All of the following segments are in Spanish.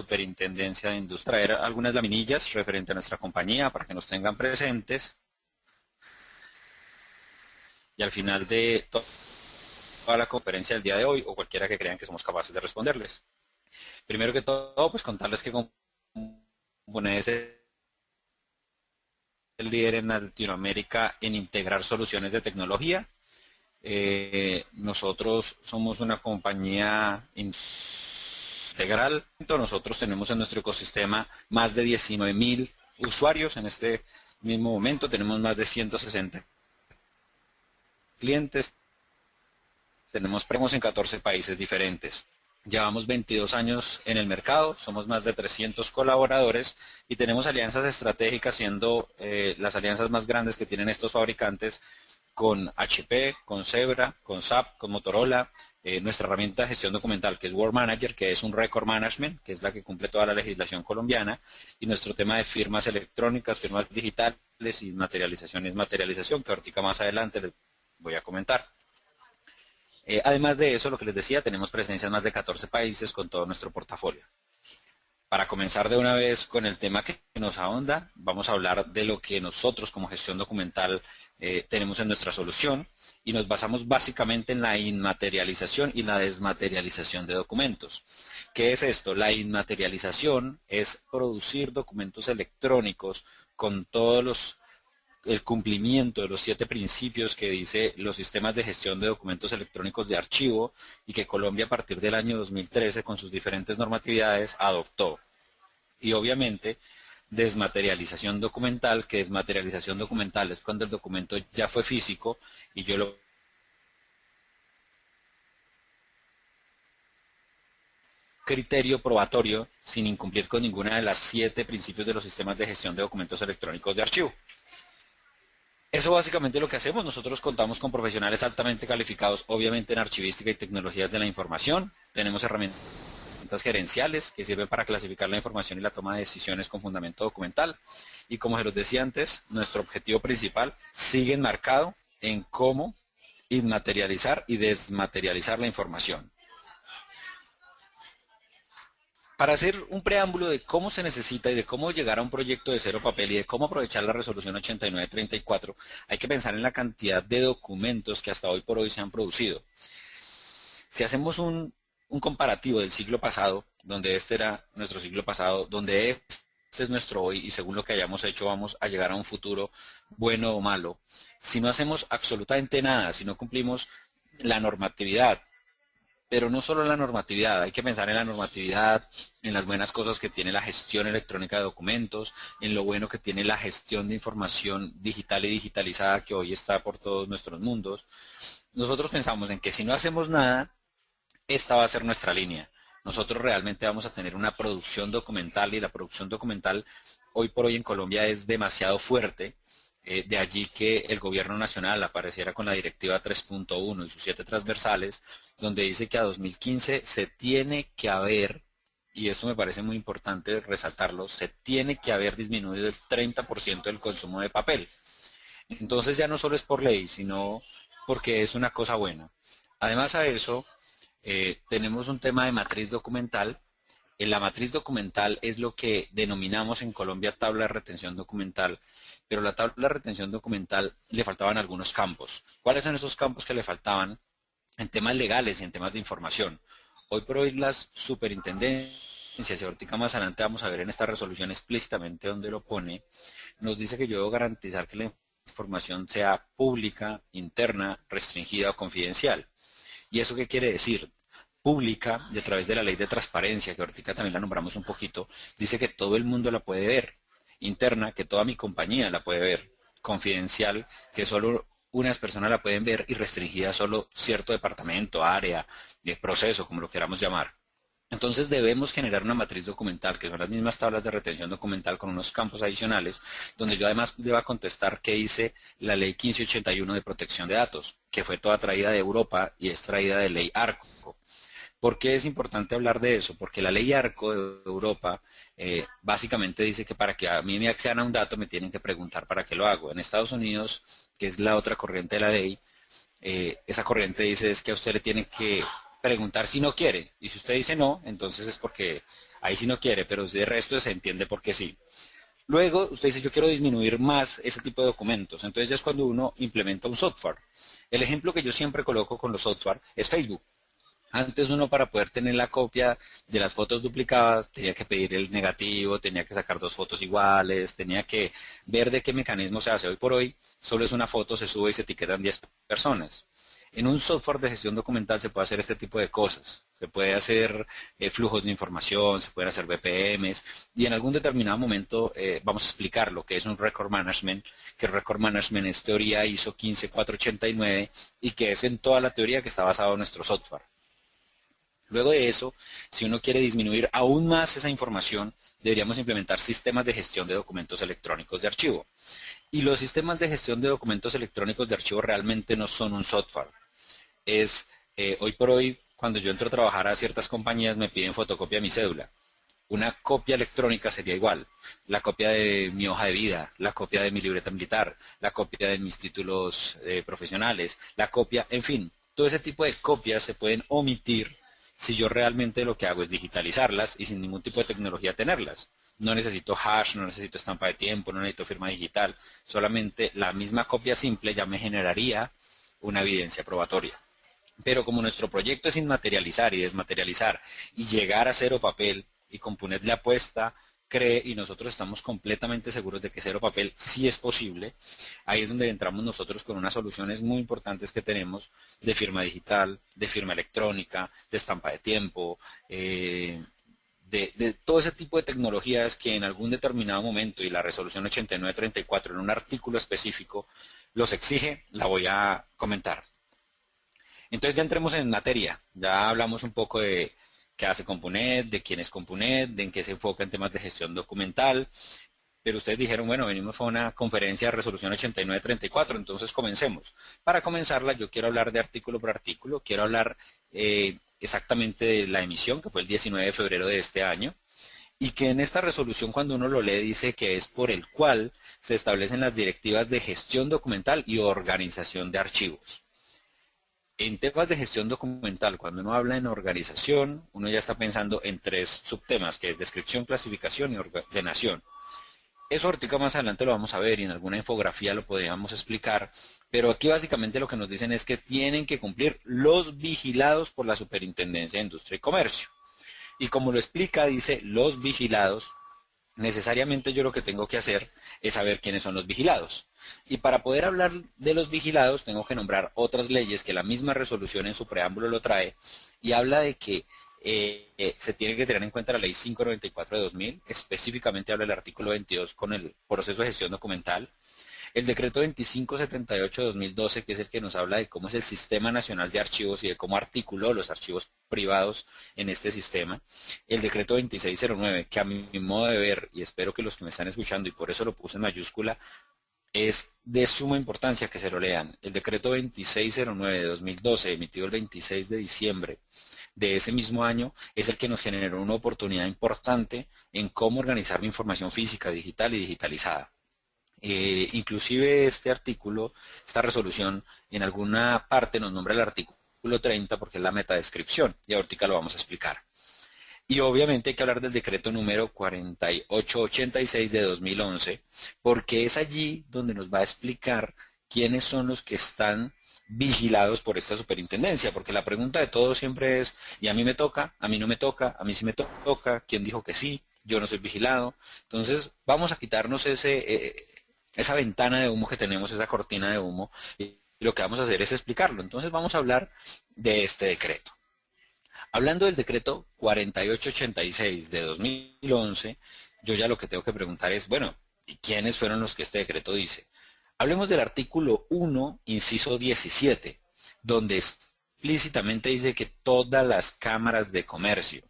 Superintendencia de Industria. Traer algunas laminillas referente a nuestra compañía para que nos tengan presentes y al final de toda la conferencia del día de hoy o cualquiera que crean que somos capaces de responderles. Primero que todo, pues contarles que Compunet es el líder en Latinoamérica en integrar soluciones de tecnología. Nosotros somos una compañía integral. Nosotros tenemos en nuestro ecosistema más de 19,000 usuarios. En este mismo momento tenemos más de 160 clientes. Tenemos premos en 14 países diferentes. Llevamos 22 años en el mercado, somos más de 300 colaboradores y tenemos alianzas estratégicas, siendo las alianzas más grandes que tienen estos fabricantes con HP, con Zebra, con SAP, con Motorola, nuestra herramienta de gestión documental que es Work Manager, que es un record management, que es la que cumple toda la legislación colombiana, y nuestro tema de firmas electrónicas, firmas digitales y materialización es materialización, que ahorita más adelante les voy a comentar. Además de eso, lo que les decía, tenemos presencia en más de 14 países con todo nuestro portafolio. Para comenzar de una vez con el tema que nos ahonda, vamos a hablar de lo que nosotros como gestión documental tenemos en nuestra solución y nos basamos básicamente en la inmaterialización y la desmaterialización de documentos. ¿Qué es esto? La inmaterialización es producir documentos electrónicos con todos el cumplimiento de los 7 principios que dice los sistemas de gestión de documentos electrónicos de archivo y que Colombia a partir del año 2013 con sus diferentes normatividades adoptó. Y obviamente desmaterialización documental, que desmaterialización documental es cuando el documento ya fue físico y yo lo criterio probatorio sin incumplir con ninguna de las 7 principios de los sistemas de gestión de documentos electrónicos de archivo. Eso básicamente es lo que hacemos. Nosotros contamos con profesionales altamente calificados, obviamente en archivística y tecnologías de la información. Tenemos herramientas gerenciales que sirven para clasificar la información y la toma de decisiones con fundamento documental. Y como se los decía antes, nuestro objetivo principal sigue enmarcado en cómo inmaterializar y desmaterializar la información. Para hacer un preámbulo de cómo se necesita y de cómo llegar a un proyecto de cero papel y de cómo aprovechar la resolución 8934, hay que pensar en la cantidad de documentos que hasta hoy por hoy se han producido. Si hacemos un comparativo del siglo pasado, donde este era nuestro siglo pasado, donde este es nuestro hoy y según lo que hayamos hecho vamos a llegar a un futuro bueno o malo, si no hacemos absolutamente nada, si no cumplimos la normatividad, pero no solo la normatividad, hay que pensar en la normatividad, en las buenas cosas que tiene la gestión electrónica de documentos, en lo bueno que tiene la gestión de información digital y digitalizada que hoy está por todos nuestros mundos. Nosotros pensamos en que si no hacemos nada, esta va a ser nuestra línea. Nosotros realmente vamos a tener una producción documental y la producción documental hoy por hoy en Colombia es demasiado fuerte. De allí que el gobierno nacional apareciera con la directiva 3.1 y sus 7 transversales, donde dice que a 2015 se tiene que haber, y esto me parece muy importante resaltarlo, se tiene que haber disminuido el 30% del consumo de papel. Entonces ya no solo es por ley, sino porque es una cosa buena. Además a eso, tenemos un tema de matriz documental. En la matriz documental es lo que denominamos en Colombia tabla de retención documental, pero la tabla de retención documental le faltaban algunos campos. ¿Cuáles son esos campos que le faltaban? En temas legales y en temas de información. Hoy por hoy las superintendencias, y ahorita más adelante vamos a ver en esta resolución explícitamente donde lo pone, nos dice que yo debo garantizar que la información sea pública, interna, restringida o confidencial. ¿Y eso qué quiere decir? Pública, y a través de la ley de transparencia, que ahorita también la nombramos un poquito, dice que todo el mundo la puede ver. Interna, que toda mi compañía la puede ver. Confidencial, que solo unas personas la pueden ver, y restringida solo cierto departamento, área, proceso, como lo queramos llamar. Entonces debemos generar una matriz documental, que son las mismas tablas de retención documental con unos campos adicionales, donde yo además deba contestar qué dice la ley 1581 de protección de datos, que fue toda traída de Europa y es traída de ley ARCO. ¿Por qué es importante hablar de eso? Porque la ley ARCO de Europa básicamente dice que para que a mí me accedan a un dato me tienen que preguntar para qué lo hago. En Estados Unidos, que es la otra corriente de la ley, esa corriente dice es que a usted le tiene que preguntar si no quiere. Y si usted dice no, entonces es porque Ahí sí no quiere, pero de resto se entiende por qué sí. Luego, usted dice, yo quiero disminuir más ese tipo de documentos. Entonces ya es cuando uno implementa un software. El ejemplo que yo siempre coloco con los software es Facebook. Antes uno para poder tener la copia de las fotos duplicadas tenía que pedir el negativo, tenía que sacar dos fotos iguales, tenía que ver de qué mecanismo se hace. Hoy por hoy solo es una foto, se sube y se etiquetan 10 personas. En un software de gestión documental se puede hacer este tipo de cosas. Se puede hacer flujos de información, se pueden hacer BPMs y en algún determinado momento vamos a explicar lo que es un record management, que el record management es teoría ISO 15489 y que es en toda la teoría que está basado en nuestro software. Luego de eso, si uno quiere disminuir aún más esa información, deberíamos implementar sistemas de gestión de documentos electrónicos de archivo. Y los sistemas de gestión de documentos electrónicos de archivo realmente no son un software. Hoy por hoy, cuando yo entro a trabajar a ciertas compañías, me piden fotocopia de mi cédula. Una copia electrónica sería igual. La copia de mi hoja de vida, la copia de mi libreta militar, la copia de mis títulos profesionales, la copia, en fin, todo ese tipo de copias se pueden omitir si yo realmente lo que hago es digitalizarlas y sin ningún tipo de tecnología tenerlas. No necesito hash, no necesito estampa de tiempo, no necesito firma digital. Solamente la misma copia simple ya me generaría una evidencia probatoria. Pero como nuestro proyecto es inmaterializar y desmaterializar y llegar a cero papel y Compunet le apuesta, cree y nosotros estamos completamente seguros de que cero papel sí es posible, ahí es donde entramos nosotros con unas soluciones muy importantes que tenemos de firma digital, de firma electrónica, de estampa de tiempo, de todo ese tipo de tecnologías que en algún determinado momento y la resolución 8934 en un artículo específico los exige, la voy a comentar. Entonces ya entremos en materia, ya hablamos un poco de qué hace Compunet, de quién es Compunet, de en qué se enfoca en temas de gestión documental, pero ustedes dijeron, bueno, venimos a una conferencia de resolución 8934, entonces comencemos. Para comenzarla yo quiero hablar de artículo por artículo, quiero hablar exactamente de la emisión, que fue el 19 de febrero de este año, y que en esta resolución cuando uno lo lee dice que es por el cual se establecen las directivas de gestión documental y organización de archivos. En temas de gestión documental, cuando uno habla en organización, uno ya está pensando en tres subtemas, que es descripción, clasificación y ordenación. Eso ahorita más adelante lo vamos a ver y en alguna infografía lo podríamos explicar, pero aquí básicamente lo que nos dicen es que tienen que cumplir los vigilados por la Superintendencia de Industria y Comercio. Y como lo explica, dice los vigilados, necesariamente yo lo que tengo que hacer es saber quiénes son los vigilados. Y para poder hablar de los vigilados tengo que nombrar otras leyes que la misma resolución en su preámbulo lo trae y habla de que se tiene que tener en cuenta la ley 594 de 2000, específicamente habla el artículo 22 con el proceso de gestión documental, el decreto 2578 de 2012, que es el que nos habla de cómo es el Sistema Nacional de Archivos y de cómo articuló los archivos privados en este sistema. El decreto 2609, que a mi modo de ver, y espero que los que me están escuchando, y por eso lo puse en mayúscula, es de suma importancia que se lo lean. El decreto 2609 de 2012, emitido el 26 de diciembre de ese mismo año, es el que nos generó una oportunidad importante en cómo organizar la información física, digital y digitalizada. Inclusive este artículo, esta resolución, en alguna parte nos nombra el artículo 30 porque es la metadescripción y ahorita lo vamos a explicar. Y obviamente hay que hablar del decreto número 4886 de 2011 porque es allí donde nos va a explicar quiénes son los que están vigilados por esta superintendencia, porque la pregunta de todos siempre es, ¿y a mí me toca? ¿A mí no me toca? ¿A mí sí me toca? ¿Quién dijo que sí? Yo no soy vigilado. Entonces vamos a quitarnos esa ventana de humo que tenemos, esa cortina de humo, y lo que vamos a hacer es explicarlo. Entonces vamos a hablar de este decreto. Hablando del decreto 4886 de 2011, yo ya lo que tengo que preguntar es, bueno, ¿y quiénes fueron los que este decreto dice? Hablemos del artículo 1, inciso 17, donde explícitamente dice que todas las cámaras de comercio,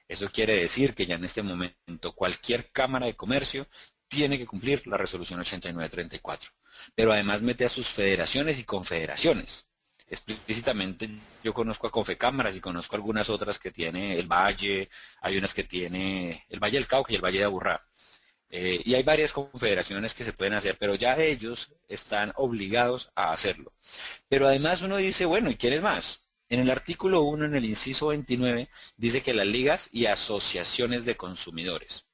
eso quiere decir que ya en este momento cualquier cámara de comercio tiene que cumplir la resolución 8934, pero además mete a sus federaciones y confederaciones. Explícitamente yo conozco a Confecámaras y conozco algunas otras que tiene el Valle, hay unas que tiene el Valle del Cauca y el Valle de Aburrá. Y hay varias confederaciones que se pueden hacer, pero ya ellos están obligados a hacerlo. Pero además uno dice, bueno, ¿y quién es más? En el artículo 1, en el inciso 29, dice que las ligas y asociaciones de consumidores.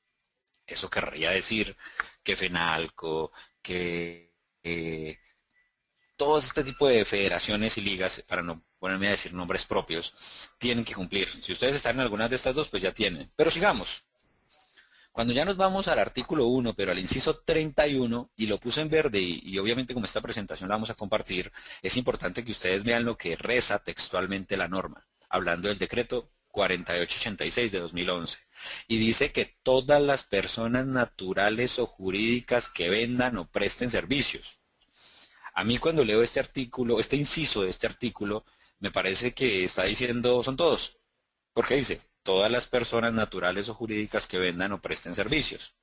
Eso querría decir que FENALCO, que todo este tipo de federaciones y ligas, para no ponerme a decir nombres propios, tienen que cumplir. Si ustedes están en algunas de estas dos, pues ya tienen. Pero sigamos. Cuando ya nos vamos al artículo 1, pero al inciso 31, y lo puse en verde, y obviamente como esta presentación la vamos a compartir, es importante que ustedes vean lo que reza textualmente la norma, hablando del decreto 4886 de 2011. Y dice que todas las personas naturales o jurídicas que vendan o presten servicios. A mí cuando leo este artículo, este inciso de este artículo, me parece que está diciendo, son todos. Porque dice, todas las personas naturales o jurídicas que vendan o presten servicios.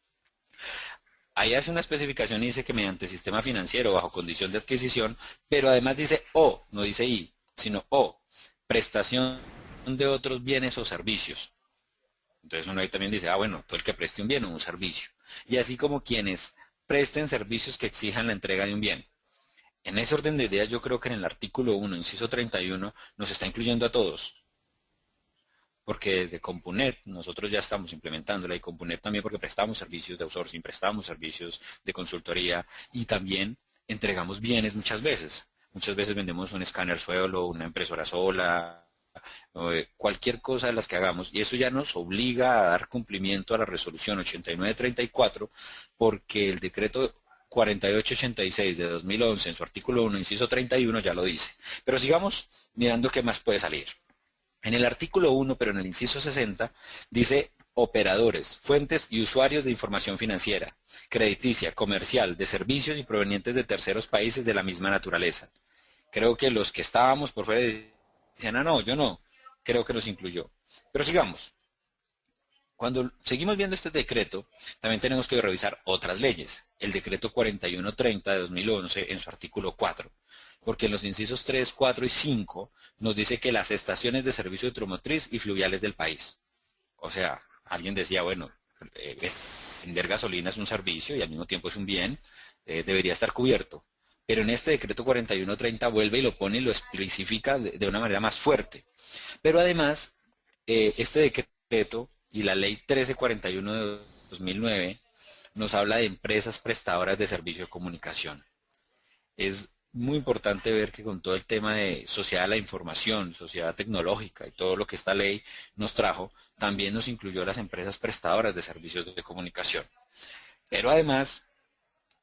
Ahí hace una especificación y dice que mediante sistema financiero bajo condición de adquisición, pero además dice o, no dice y, sino o, prestación de otros bienes o servicios. Entonces uno ahí también dice, bueno, todo el que preste un bien o un servicio. Y así como quienes presten servicios que exijan la entrega de un bien. En ese orden de ideas yo creo que en el artículo 1, inciso 31, nos está incluyendo a todos. Porque desde Compunet nosotros ya estamos implementándola y Compunet también porque prestamos servicios de outsourcing, prestamos servicios de consultoría y también entregamos bienes muchas veces. Muchas veces vendemos un escáner suelo, una impresora sola, cualquier cosa de las que hagamos y eso ya nos obliga a dar cumplimiento a la resolución 8934 porque el decreto 4886 de 2011 en su artículo 1, inciso 31 ya lo dice. Pero sigamos mirando qué más puede salir. En el artículo 1, pero en el inciso 60, dice operadores, fuentes y usuarios de información financiera, crediticia, comercial, de servicios y provenientes de terceros países de la misma naturaleza. Creo que los que estábamos por fuera decían, no, yo no, creo que nos incluyó. Pero sigamos. Cuando seguimos viendo este decreto, también tenemos que revisar otras leyes. El decreto 4130 de 2011 en su artículo 4, porque en los incisos 3, 4 y 5 nos dice que las estaciones de servicio automotriz y fluviales del país. O sea, alguien decía, bueno, vender gasolina es un servicio y al mismo tiempo es un bien, debería estar cubierto. Pero en este decreto 4130 vuelve y lo pone y lo especifica de una manera más fuerte. Pero además, este decreto y la ley 1341 de 2009 nos habla de empresas prestadoras de servicio de comunicación. Es muy importante ver que con todo el tema de sociedad de la información, sociedad tecnológica y todo lo que esta ley nos trajo, también nos incluyó las empresas prestadoras de servicios de comunicación. Pero además,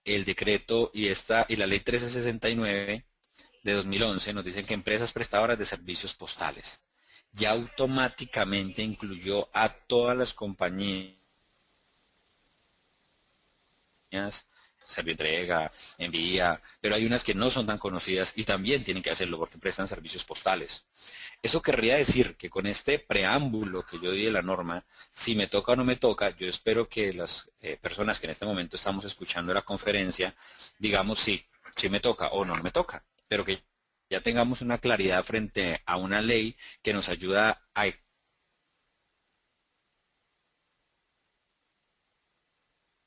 el decreto y la ley 1369 de 2011 nos dicen que empresas prestadoras de servicios postales ya automáticamente incluyó a todas las compañías, Servientrega, Envía, pero hay unas que no son tan conocidas y también tienen que hacerlo porque prestan servicios postales. Eso querría decir que con este preámbulo que yo di de la norma, si me toca o no me toca, yo espero que las personas que en este momento estamos escuchando la conferencia, digamos sí me toca o no me toca, pero que ya tengamos una claridad frente a una ley que nos ayuda a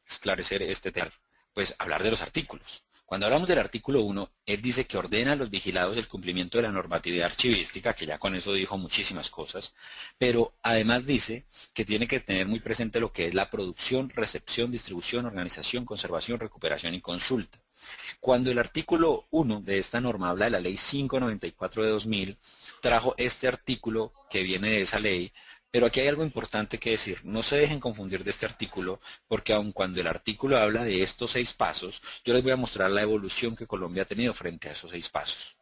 esclarecer este tema. Pues hablar de los artículos. Cuando hablamos del artículo 1, él dice que ordena a los vigilados el cumplimiento de la normatividad archivística, que ya con eso dijo muchísimas cosas, pero además dice que tiene que tener muy presente lo que es la producción, recepción, distribución, organización, conservación, recuperación y consulta. Cuando el artículo 1 de esta norma habla de la ley 594 de 2000, trajo este artículo que viene de esa ley, pero aquí hay algo importante que decir, no se dejen confundir de este artículo, porque aun cuando el artículo habla de estos 6 pasos, yo les voy a mostrar la evolución que Colombia ha tenido frente a esos 6 pasos.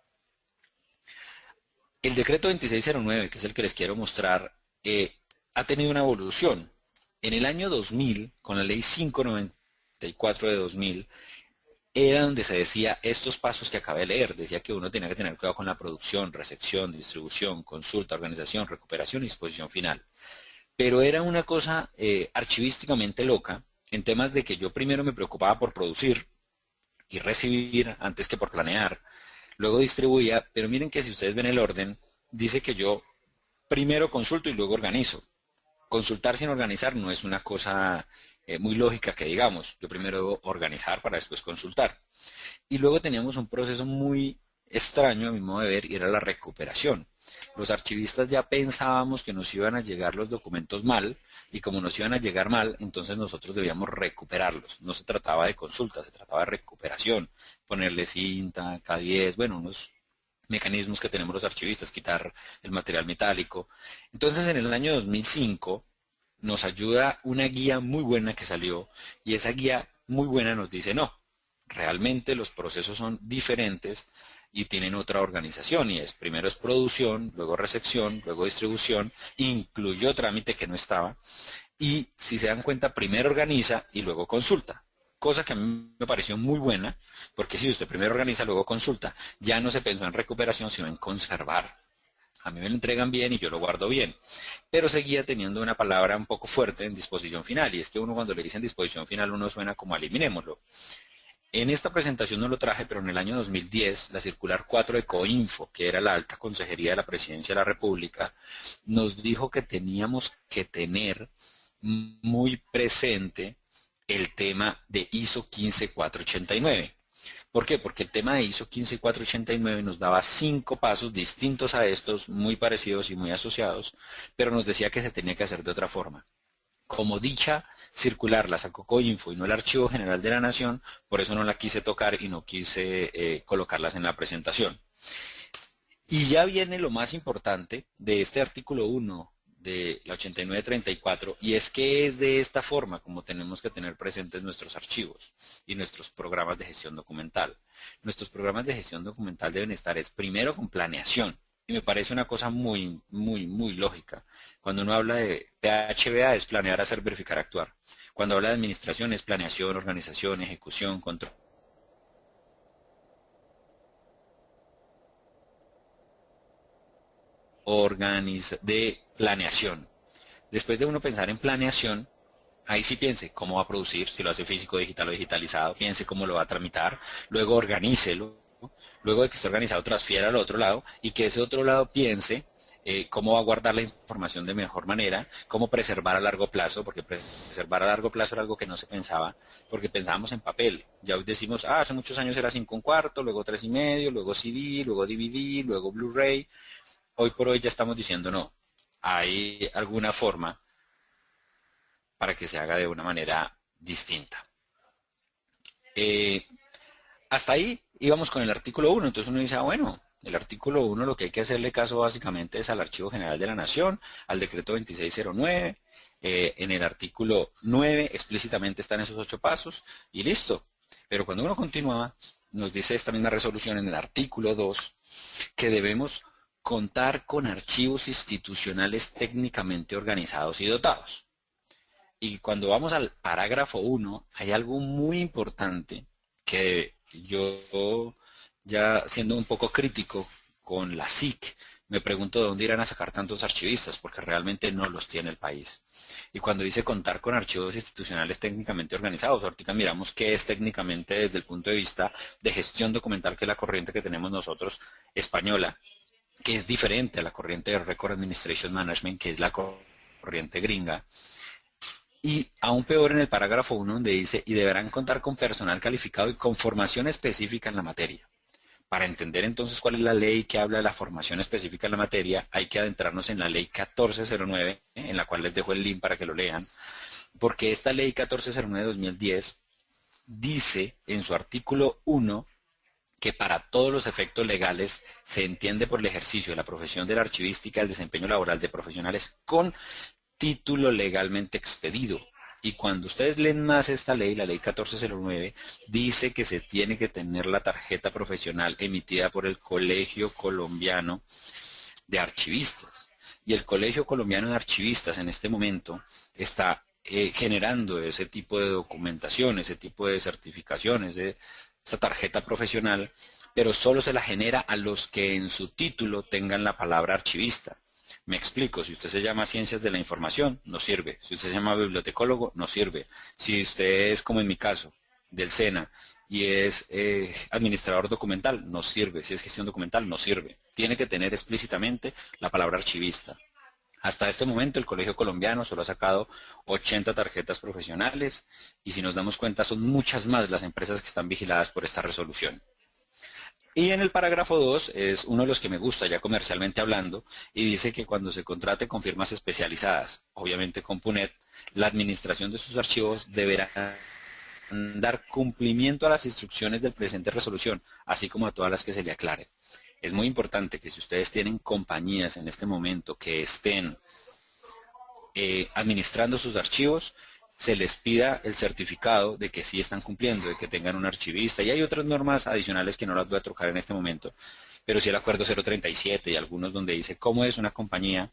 El decreto 2609, que es el que les quiero mostrar, ha tenido una evolución. En el año 2000, con la ley 594 de 2000, era donde se decía estos pasos que acabé de leer. Decía que uno tenía que tener cuidado con la producción, recepción, distribución, consulta, organización, recuperación y disposición final. Pero era una cosa archivísticamente loca en temas de que yo primero me preocupaba por producir y recibir antes que por planear. Luego distribuía, pero miren que si ustedes ven el orden, dice que yo primero consulto y luego organizo. Consultar sin organizar no es una cosa muy lógica que digamos. Yo primero debo organizar para después consultar. Y luego teníamos un proceso muy extraño a mi modo de ver y era la recuperación. Los archivistas ya pensábamos que nos iban a llegar los documentos mal y como nos iban a llegar mal, entonces nosotros debíamos recuperarlos. No se trataba de consulta, se trataba de recuperación, ponerle cinta, K10, bueno, unos mecanismos que tenemos los archivistas, quitar el material metálico. Entonces en el año 2005 nos ayuda una guía muy buena que salió y esa guía muy buena nos dice no, realmente los procesos son diferentes y tienen otra organización y es primero es producción, luego recepción, luego distribución, incluyó trámite que no estaba y si se dan cuenta primero organiza y luego consulta. Cosa que a mí me pareció muy buena, porque si usted primero organiza, luego consulta, ya no se pensó en recuperación, sino en conservar. A mí me lo entregan bien y yo lo guardo bien. Pero seguía teniendo una palabra un poco fuerte en disposición final, y es que uno cuando le dicen disposición final, uno suena como eliminémoslo. En esta presentación no lo traje, pero en el año 2010, la circular 4 de Coinfo, que era la alta consejería de la Presidencia de la República, nos dijo que teníamos que tener muy presente el tema de ISO 15489. ¿Por qué? Porque el tema de ISO 15489 nos daba 5 pasos distintos a estos, muy parecidos y muy asociados, pero nos decía que se tenía que hacer de otra forma. Como dicha circular la sacó Coinfo y no el Archivo General de la Nación, por eso no la quise tocar y no quise colocarlas en la presentación. Y ya viene lo más importante de este artículo 1 de la 8934 y es que es de esta forma como tenemos que tener presentes nuestros archivos y nuestros programas de gestión documental. Nuestros programas de gestión documental deben estar primero con planeación y me parece una cosa muy lógica. Cuando uno habla de PHVA es planear, hacer, verificar, actuar. Cuando habla de administración es planeación, organización, ejecución, control de planeación. Después de uno pensar en planeación, ahí sí piense cómo va a producir, si lo hace físico, digital o digitalizado, piense cómo lo va a tramitar, luego organícelo, luego de que esté organizado transfiera al otro lado y que ese otro lado piense cómo va a guardar la información de mejor manera, cómo preservar a largo plazo, porque preservar a largo plazo era algo que no se pensaba, porque pensábamos en papel. Ya hoy decimos, hace muchos años era 5 1/4, luego 3,5, luego CD, luego DVD, luego Blu-ray. Hoy por hoy ya estamos diciendo no. Hay alguna forma para que se haga de una manera distinta. Eh, Hasta ahí íbamos con el artículo 1. Entonces uno dice, bueno, el artículo 1 lo que hay que hacerle caso básicamente es al Archivo General de la Nación, al decreto 2609. En el artículo 9 explícitamente están esos 8 pasos y listo. Pero cuando uno continúa, nos dice esta misma resolución en el artículo 2 que debemos contar con archivos institucionales técnicamente organizados y dotados. Y cuando vamos al parágrafo 1, hay algo muy importante que yo, ya siendo un poco crítico con la SIC, me pregunto de dónde irán a sacar tantos archivistas, porque realmente no los tiene el país. Y cuando dice contar con archivos institucionales técnicamente organizados, ahorita miramos qué es técnicamente desde el punto de vista de gestión documental, que es la corriente que tenemos nosotros española, que es diferente a la corriente de Record Administration Management, que es la corriente gringa. Y aún peor en el parágrafo 1 donde dice, y deberán contar con personal calificado y con formación específica en la materia. Para entender entonces cuál es la ley que habla de la formación específica en la materia, hay que adentrarnos en la ley 1409, en la cual les dejo el link para que lo lean, porque esta ley 1409-2010 dice en su artículo 1 que para todos los efectos legales se entiende por el ejercicio de la profesión de la archivística el desempeño laboral de profesionales con título legalmente expedido. Y cuando ustedes leen más esta ley, la ley 1409, dice que se tiene que tener la tarjeta profesional emitida por el Colegio Colombiano de Archivistas. Y el Colegio Colombiano de Archivistas en este momento está generando ese tipo de documentación, ese tipo de certificaciones, de esa tarjeta profesional, pero solo se la genera a los que en su título tengan la palabra archivista. Me explico, si usted se llama Ciencias de la Información, no sirve. Si usted se llama bibliotecólogo, no sirve. Si usted es, como en mi caso, del SENA y es administrador documental, no sirve. Si es gestión documental, no sirve. Tiene que tener explícitamente la palabra archivista. Hasta este momento el Colegio Colombiano solo ha sacado 80 tarjetas profesionales y si nos damos cuenta son muchas más las empresas que están vigiladas por esta resolución. Y en el parágrafo 2 es uno de los que me gusta ya comercialmente hablando y dice que cuando se contrate con firmas especializadas, obviamente con Punet, la administración de sus archivos deberá dar cumplimiento a las instrucciones del presente resolución, así como a todas las que se le aclaren. Es muy importante que si ustedes tienen compañías en este momento que estén administrando sus archivos, se les pida el certificado de que sí están cumpliendo, de que tengan un archivista. Y hay otras normas adicionales que no las voy a tocar en este momento, pero sí el acuerdo 037 y algunos donde dice cómo es una compañía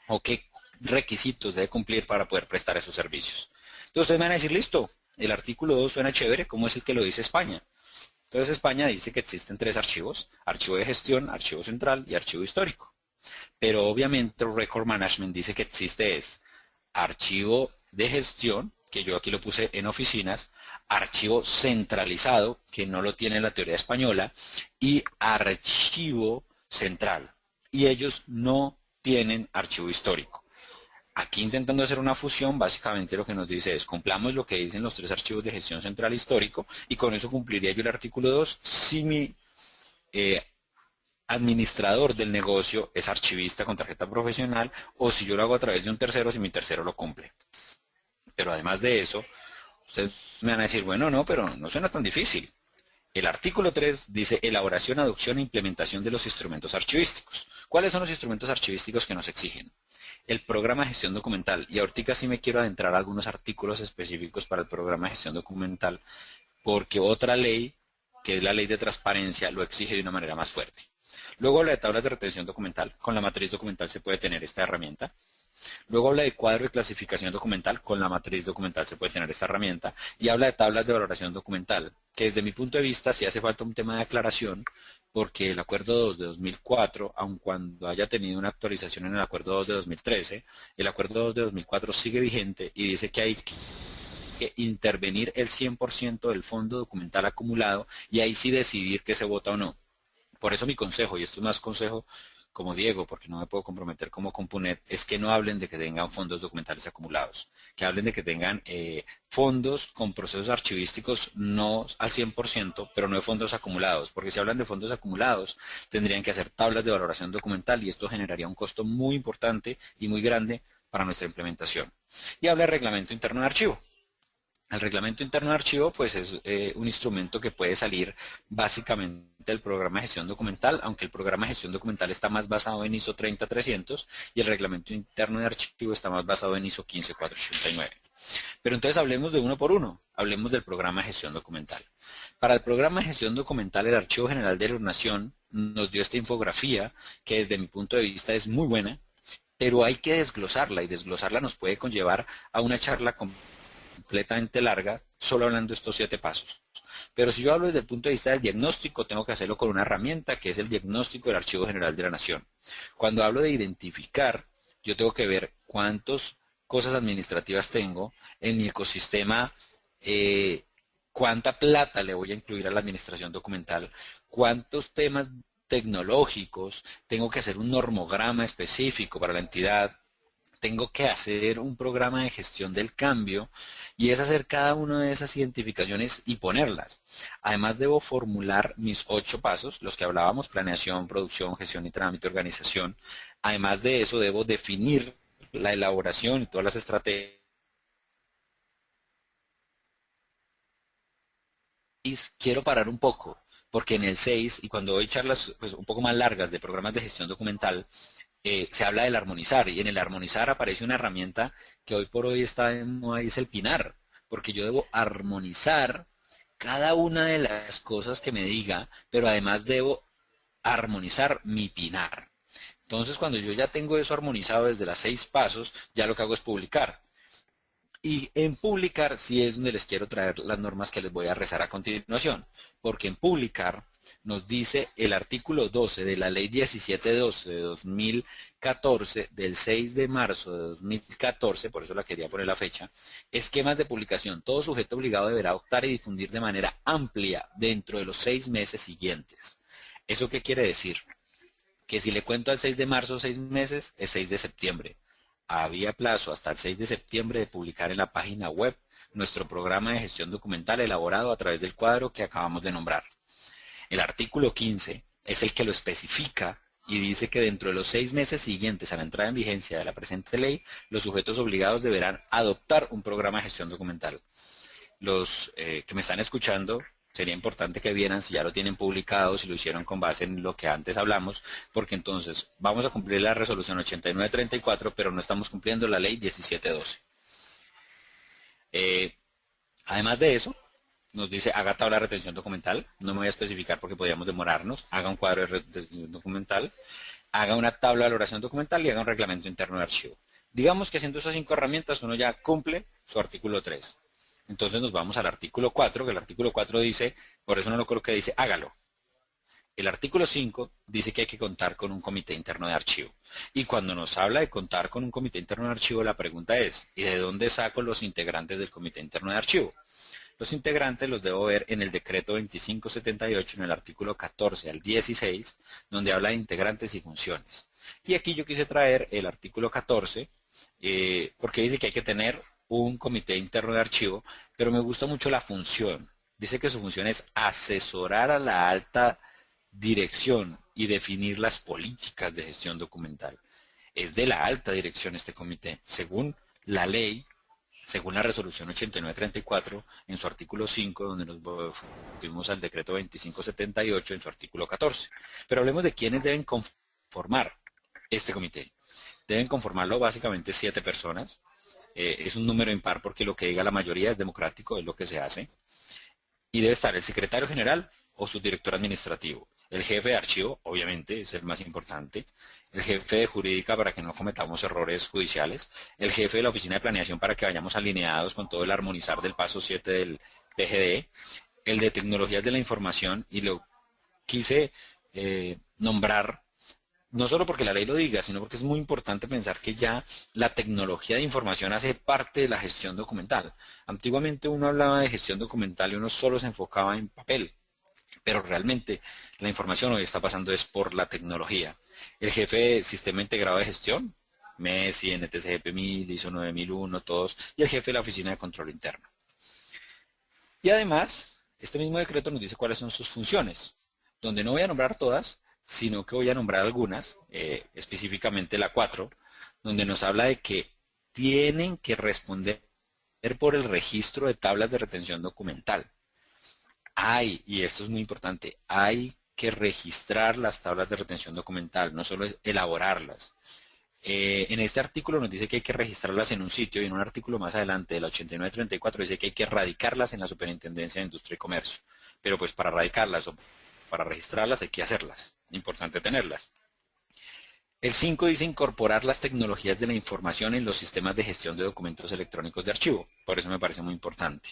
o qué requisitos debe cumplir para poder prestar esos servicios. Entonces ustedes me van a decir, listo, el artículo 2 suena chévere, ¿cómo es el que lo dice España? Entonces España dice que existen tres archivos: archivo de gestión, archivo central y archivo histórico. Pero obviamente el Record Management dice que existe archivo de gestión, que yo aquí lo puse en oficinas, archivo centralizado, que no lo tiene la teoría española, y archivo central. Y ellos no tienen archivo histórico. Aquí intentando hacer una fusión, básicamente lo que nos dice es cumplamos lo que dicen los tres archivos de gestión central histórico y con eso cumpliría yo el artículo 2 si mi eh, administrador del negocio es archivista con tarjeta profesional o si yo lo hago a través de un tercero si mi tercero lo cumple. Pero además de eso, ustedes me van a decir, bueno, no, pero no suena tan difícil. El artículo 3 dice elaboración, adopción e implementación de los instrumentos archivísticos. ¿Cuáles son los instrumentos archivísticos que nos exigen? El programa de gestión documental. Y ahorita sí me quiero adentrar a algunos artículos específicos para el programa de gestión documental, porque otra ley, que es la ley de transparencia, lo exige de una manera más fuerte. Luego habla de tablas de retención documental. Con la matriz documental se puede tener esta herramienta. Luego habla de cuadro de clasificación documental. Con la matriz documental se puede tener esta herramienta. Y habla de tablas de valoración documental, que desde mi punto de vista sí hace falta un tema de aclaración, porque el acuerdo 2 de 2004, aun cuando haya tenido una actualización en el acuerdo 2 de 2013, el acuerdo 2 de 2004 sigue vigente y dice que hay que intervenir el 100% del fondo documental acumulado y ahí sí decidir que se vota o no. Por eso mi consejo, y esto es más consejo como Diego, porque no me puedo comprometer como Compunet, es que no hablen de que tengan fondos documentales acumulados, que hablen de que tengan fondos con procesos archivísticos no al 100%, pero no de fondos acumulados, porque si hablan de fondos acumulados, tendrían que hacer tablas de valoración documental y esto generaría un costo muy importante y muy grande para nuestra implementación. Y habla de reglamento interno de archivo. El reglamento interno de archivo pues es un instrumento que puede salir básicamente del programa de gestión documental, aunque el programa de gestión documental está más basado en ISO 30300 y el reglamento interno de archivo está más basado en ISO 15489. Pero entonces hablemos de uno por uno, hablemos del programa de gestión documental. Para el programa de gestión documental, el Archivo General de la Nación nos dio esta infografía que desde mi punto de vista es muy buena, pero hay que desglosarla y desglosarla nos puede conllevar a una charla completamente larga, solo hablando de estos 7 pasos. Pero si yo hablo desde el punto de vista del diagnóstico, tengo que hacerlo con una herramienta que es el diagnóstico del Archivo General de la Nación. Cuando hablo de identificar, yo tengo que ver cuántas cosas administrativas tengo en mi ecosistema, cuánta plata le voy a incluir a la administración documental, cuántos temas tecnológicos, tengo que hacer un normograma específico para la entidad, tengo que hacer un programa de gestión del cambio y es hacer cada una de esas identificaciones y ponerlas. Además debo formular mis 8 pasos, los que hablábamos: planeación, producción, gestión y trámite, organización. Además de eso debo definir la elaboración y todas las estrategias. Quiero parar un poco, porque en el 6 y cuando doy charlas pues, un poco más largas de programas de gestión documental, se habla del armonizar y en el armonizar aparece una herramienta que hoy por hoy está en moda y es el pinar, porque yo debo armonizar cada una de las cosas que me diga, pero además debo armonizar mi pinar. Entonces cuando yo ya tengo eso armonizado desde las 6 pasos, ya lo que hago es publicar. Y en publicar sí es donde les quiero traer las normas que les voy a rezar a continuación, porque en publicar nos dice el artículo 12 de la ley 1712 de 2014 del 6 de marzo de 2014, por eso la quería poner la fecha: esquemas de publicación. Todo sujeto obligado deberá optar y difundir de manera amplia dentro de los 6 meses siguientes. ¿Eso qué quiere decir? Que si le cuento al 6 de marzo 6 meses, es 6 de septiembre. Había plazo hasta el 6 de septiembre de publicar en la página web nuestro programa de gestión documental elaborado a través del cuadro que acabamos de nombrar. El artículo 15 es el que lo especifica y dice que dentro de los 6 meses siguientes a la entrada en vigencia de la presente ley, los sujetos obligados deberán adoptar un programa de gestión documental. Los que me están escuchando, sería importante que vieran si ya lo tienen publicado, si lo hicieron con base en lo que antes hablamos, porque entonces vamos a cumplir la resolución 8934, pero no estamos cumpliendo la ley 1712. Además de eso, nos dice haga tabla de retención documental, no me voy a especificar porque podríamos demorarnos, haga un cuadro de retención documental, haga una tabla de valoración documental y haga un reglamento interno de archivo. Digamos que haciendo esas 5 herramientas uno ya cumple su artículo 3. Entonces nos vamos al artículo 4, que el artículo 4 dice, por eso no lo coloqué, dice hágalo. El artículo 5 dice que hay que contar con un comité interno de archivo. Y cuando nos habla de contar con un comité interno de archivo, la pregunta es, ¿y de dónde saco los integrantes del comité interno de archivo? Los integrantes los debo ver en el decreto 2578, en el artículo 14 al 16, donde habla de integrantes y funciones. Y aquí yo quise traer el artículo 14, porque dice que hay que tener un comité interno de archivo, pero me gusta mucho la función. Dice que su función es asesorar a la alta dirección y definir las políticas de gestión documental. Es de la alta dirección este comité, según la ley, según la resolución 8934 en su artículo 5, donde nos fuimos al decreto 2578 en su artículo 14. Pero hablemos de quiénes deben conformar este comité. Deben conformarlo básicamente 7 personas. Es un número impar porque lo que diga la mayoría es democrático, es lo que se hace. Y debe estar el secretario general o su director administrativo. El jefe de archivo, obviamente, es el más importante. El jefe de jurídica para que no cometamos errores judiciales. El jefe de la oficina de planeación para que vayamos alineados con todo el armonizar del paso 7 del TGD. El de tecnologías de la información, y lo quise nombrar no solo porque la ley lo diga, sino porque es muy importante pensar que ya la tecnología de información hace parte de la gestión documental. Antiguamente uno hablaba de gestión documental y uno solo se enfocaba en papel, pero realmente la información hoy está pasando es por la tecnología. El jefe de Sistema Integrado de Gestión, MESI, NTCGP 1000, ISO 9001, todos, y el jefe de la Oficina de Control Interno. Y además, este mismo decreto nos dice cuáles son sus funciones, donde no voy a nombrar todas, sino que voy a nombrar algunas, específicamente la 4, donde nos habla de que tienen que responder por el registro de tablas de retención documental. Y esto es muy importante, hay que registrar las tablas de retención documental, no solo es elaborarlas. En este artículo nos dice que hay que registrarlas en un sitio, y en un artículo más adelante, de la 8934, dice que hay que radicarlas en la Superintendencia de Industria y Comercio. Pero pues para radicarlas o para registrarlas hay que hacerlas, importante tenerlas. El 5 dice incorporar las tecnologías de la información en los sistemas de gestión de documentos electrónicos de archivo, por eso me parece muy importante.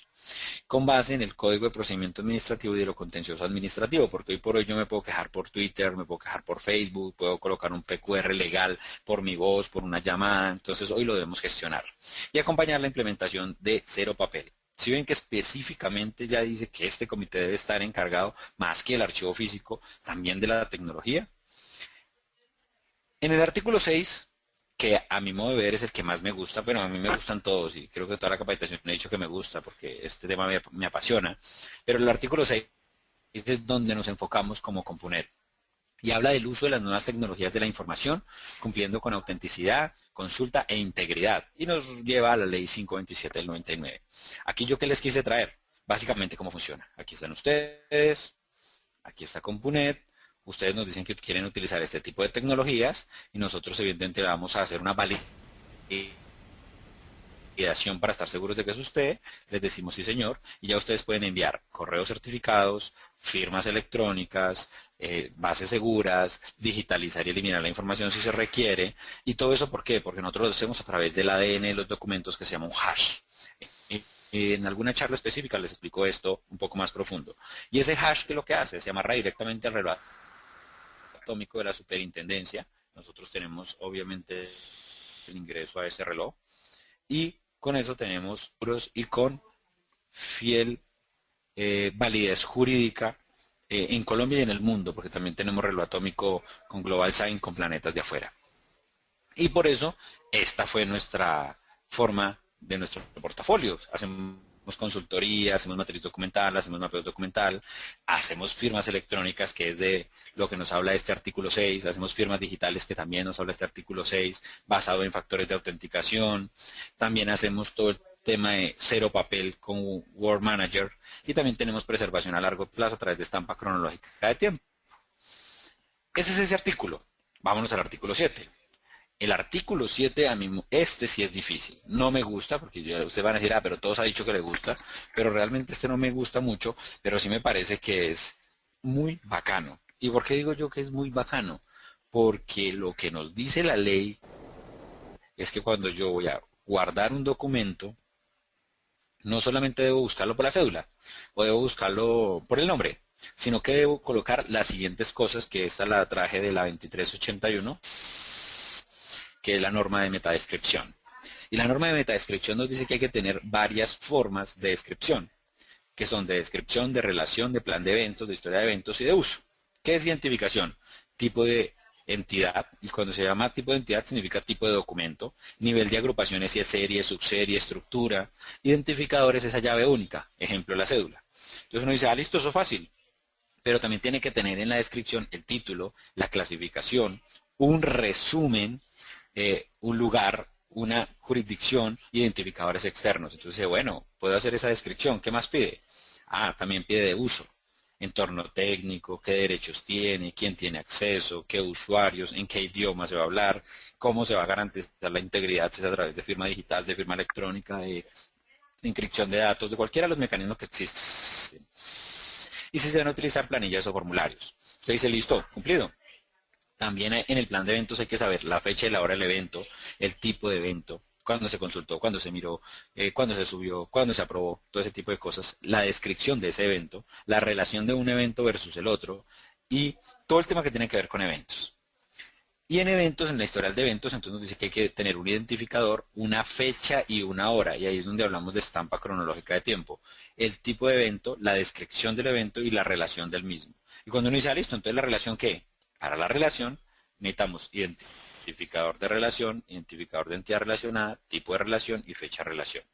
Con base en el Código de Procedimiento Administrativo y de lo Contencioso Administrativo, porque hoy por hoy yo me puedo quejar por Twitter, me puedo quejar por Facebook, puedo colocar un PQR legal por mi voz, por una llamada, entonces hoy lo debemos gestionar. Y acompañar la implementación de cero papel. Si ven que específicamente ya dice que este comité debe estar encargado, más que el archivo físico, también de la tecnología. En el artículo 6, que a mi modo de ver es el que más me gusta, pero a mí me gustan todos y creo que toda la capacitación he dicho que me gusta porque este tema me apasiona, pero el artículo 6 es donde nos enfocamos como Compunet y habla del uso de las nuevas tecnologías de la información, cumpliendo con autenticidad, consulta e integridad, y nos lleva a la ley 527 del 99. Aquí yo que les quise traer, básicamente cómo funciona. Aquí están ustedes, aquí está Compunet. Ustedes nos dicen que quieren utilizar este tipo de tecnologías y nosotros evidentemente vamos a hacer una validación para estar seguros de que es usted. Les decimos sí señor y ya ustedes pueden enviar correos certificados, firmas electrónicas, bases seguras, digitalizar y eliminar la información si se requiere. ¿Y todo eso por qué? Porque nosotros lo hacemos a través del ADN de los documentos que se llama un hash. En alguna charla específica les explico esto un poco más profundo. Y ese hash, ¿qué es lo que hace? Se amarra directamente al reloj atómico de la superintendencia. Nosotros tenemos obviamente el ingreso a ese reloj y con eso tenemos puros y con fiel validez jurídica en Colombia y en el mundo, porque también tenemos reloj atómico con Global Sign con planetas de afuera. Y por eso esta fue nuestra forma de nuestro portafolio. Hacemos consultoría, hacemos matriz documental, hacemos mapeo documental, hacemos firmas electrónicas, que es de lo que nos habla este artículo 6, hacemos firmas digitales, que también nos habla este artículo 6, basado en factores de autenticación, también hacemos todo el tema de cero papel con Word Manager y también tenemos preservación a largo plazo a través de estampa cronológica de tiempo. Ese es ese artículo. Vámonos al artículo 7. El artículo 7 a mí, este sí es difícil. No me gusta, porque ustedes van a decir, pero todos han dicho que les gusta, pero realmente este no me gusta mucho, pero sí me parece que es muy bacano. ¿Y por qué digo yo que es muy bacano? Porque lo que nos dice la ley es que cuando yo voy a guardar un documento, no solamente debo buscarlo por la cédula, o debo buscarlo por el nombre, sino que debo colocar las siguientes cosas, que esta la traje de la 2381, que es la norma de metadescripción. Y la norma de metadescripción nos dice que hay que tener varias formas de descripción, que son de descripción, de relación, de plan de eventos, de historia de eventos y de uso. ¿Qué es identificación? Tipo de entidad, y cuando se llama tipo de entidad significa tipo de documento, nivel de agrupaciones si es serie, subserie, estructura, identificadores esa llave única, ejemplo la cédula. Entonces uno dice, listo, eso es fácil, pero también tiene que tener en la descripción el título, la clasificación, un resumen, un lugar, una jurisdicción, identificadores externos. Entonces, bueno, puedo hacer esa descripción. ¿Qué más pide? También pide de uso. Entorno técnico, qué derechos tiene, quién tiene acceso, qué usuarios, en qué idioma se va a hablar, cómo se va a garantizar la integridad, si es a través de firma digital, de firma electrónica, de inscripción de datos, de cualquiera de los mecanismos que existen. Y si se van a utilizar planillas o formularios. Usted dice, listo, cumplido. También en el plan de eventos hay que saber la fecha y la hora del evento, el tipo de evento, cuándo se consultó, cuándo se miró, cuándo se subió, cuándo se aprobó, todo ese tipo de cosas, la descripción de ese evento, la relación de un evento versus el otro y todo el tema que tiene que ver con eventos. Y en eventos, en la historial de eventos, entonces nos dice que hay que tener un identificador, una fecha y una hora, y ahí es donde hablamos de estampa cronológica de tiempo. El tipo de evento, la descripción del evento y la relación del mismo. Y cuando uno dice, listo, entonces la relación, ¿qué? Para la relación necesitamos identificador de relación, identificador de entidad relacionada, tipo de relación y fecha de relación.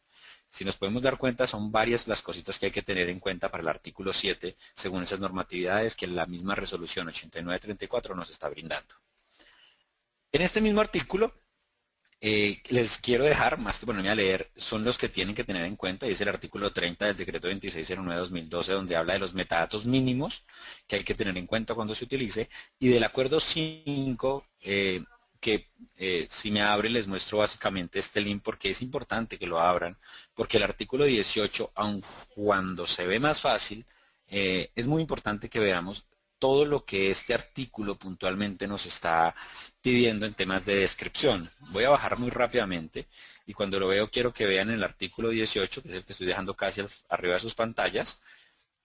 Si nos podemos dar cuenta, son varias las cositas que hay que tener en cuenta para el artículo 7, según esas normatividades que la misma resolución 8934 nos está brindando. En este mismo artículo, les quiero dejar, más que ponerme a leer, son los que tienen que tener en cuenta, y es el artículo 30 del decreto 2609-2012, donde habla de los metadatos mínimos que hay que tener en cuenta cuando se utilice, y del acuerdo 5, que si me abre les muestro básicamente este link porque es importante que lo abran, porque el artículo 18, aun cuando se ve más fácil, es muy importante que veamos todo lo que este artículo puntualmente nos está pidiendo en temas de descripción. Voy a bajar muy rápidamente y cuando lo veo quiero que vean el artículo 18, que es el que estoy dejando casi arriba de sus pantallas,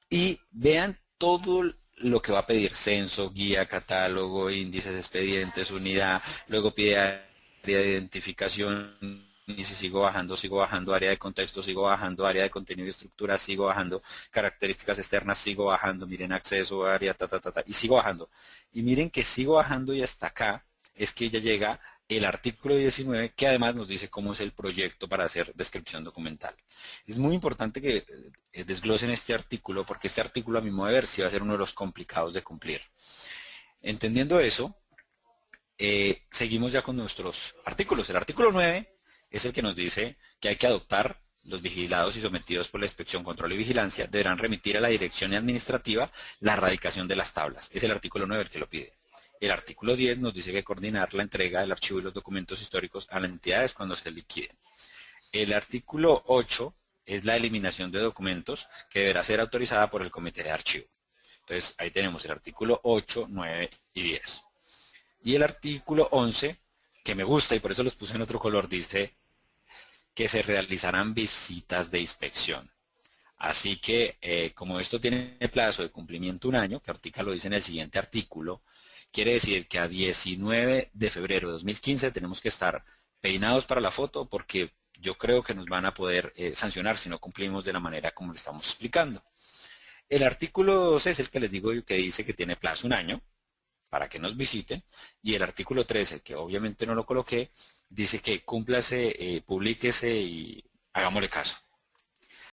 y vean todo lo que va a pedir: censo, guía, catálogo, índices, expedientes, unidad, luego pide área de identificación, y si sigo bajando área de contexto, sigo bajando área de contenido y estructura, sigo bajando características externas, sigo bajando, miren acceso, área, y sigo bajando. Y miren que sigo bajando y hasta acá es que ya llega el artículo 19, que además nos dice cómo es el proyecto para hacer descripción documental. Es muy importante que desglosen este artículo, porque este artículo, a mi modo de ver, sí va a ser uno de los complicados de cumplir. Entendiendo eso, seguimos ya con nuestros artículos. El artículo 9 es el que nos dice que hay que adoptar: los vigilados y sometidos por la inspección, control y vigilancia deberán remitir a la dirección administrativa la erradicación de las tablas. Es el artículo 9 el que lo pide. El artículo 10 nos dice que coordinar la entrega del archivo y los documentos históricos a las entidades cuando se liquiden. El artículo 8 es la eliminación de documentos, que deberá ser autorizada por el comité de archivo. Entonces ahí tenemos el artículo 8, 9 y 10. Y el artículo 11, que me gusta y por eso los puse en otro color, dice que se realizarán visitas de inspección. Así que, como esto tiene plazo de cumplimiento un año, que ahorita lo dice en el siguiente artículo, quiere decir que a 19 de febrero de 2015 tenemos que estar peinados para la foto, porque yo creo que nos van a poder sancionar si no cumplimos de la manera como lo estamos explicando. El artículo 12 es el que les digo que dice que tiene plazo un año para que nos visiten, y el artículo 13, que obviamente no lo coloqué, dice que cúmplase, publíquese y hagámosle caso.